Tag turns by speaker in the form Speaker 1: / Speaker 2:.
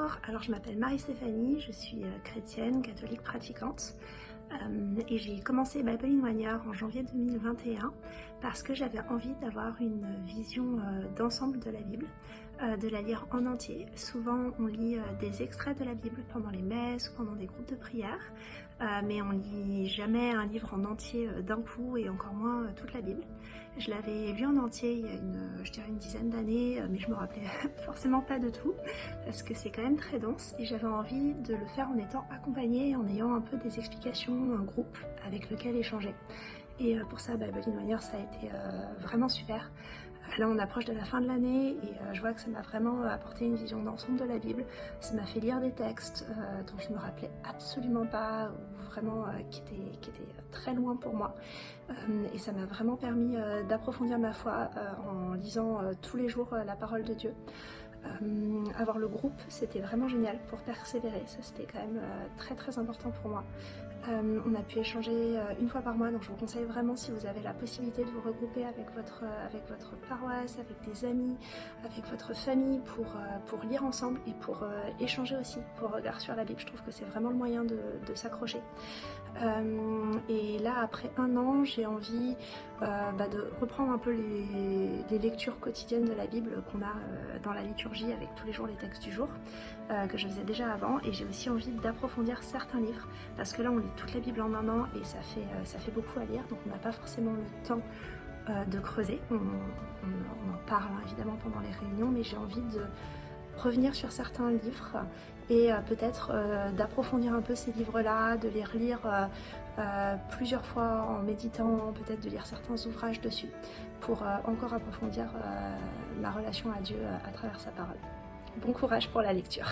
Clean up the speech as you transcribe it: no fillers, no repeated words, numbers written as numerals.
Speaker 1: Bonjour, alors je m'appelle Marie-Stéphanie, je suis chrétienne, catholique pratiquante et j'ai commencé Bible in 1 Year en janvier 2021 parce que j'avais envie d'avoir une vision d'ensemble de la Bible, de la lire en entier. Souvent on lit des extraits de la Bible pendant les messes ou pendant des groupes de prière, mais on lit jamais un livre en entier d'un coup et encore moins toute la Bible. Je l'avais lu en entier il y a une dizaine d'années, mais je me rappelais forcément pas de tout parce que c'est quand même très dense et j'avais envie de le faire en étant accompagnée, en ayant un peu des explications, un groupe avec lequel échanger. Et pour ça, Bible in 1 Year, ça a été vraiment super. Là, on approche de la fin de l'année et je vois que ça m'a vraiment apporté une vision d'ensemble de la Bible. Ça m'a fait lire des textes dont je ne me rappelais absolument pas ou vraiment qui étaient très loin pour moi. Et ça m'a vraiment permis d'approfondir ma foi en lisant tous les jours la parole de Dieu. Avoir le groupe, c'était vraiment génial pour persévérer, ça c'était quand même très très important pour moi. On a pu échanger une fois par mois, donc je vous conseille vraiment, si vous avez la possibilité, de vous regrouper avec votre paroisse, avec des amis, avec votre famille pour lire ensemble et pour échanger aussi vos regards sur la Bible. Je trouve que c'est vraiment le moyen de s'accrocher. Et là, après 1 an, j'ai envie de reprendre un peu les lectures quotidiennes de la Bible qu'on a dans la liturgie avec tous les jours les textes du jour, que je faisais déjà avant, et j'ai aussi envie d'approfondir certains livres parce que là on lit toute la Bible en 1 an et ça fait beaucoup à lire, donc on n'a pas forcément le temps de creuser. On en parle évidemment pendant les réunions, mais j'ai envie de revenir sur certains livres et peut-être d'approfondir un peu ces livres-là, de les relire plusieurs fois en méditant, peut-être de lire certains ouvrages dessus pour encore approfondir ma relation à Dieu à travers sa parole. Bon courage pour la lecture.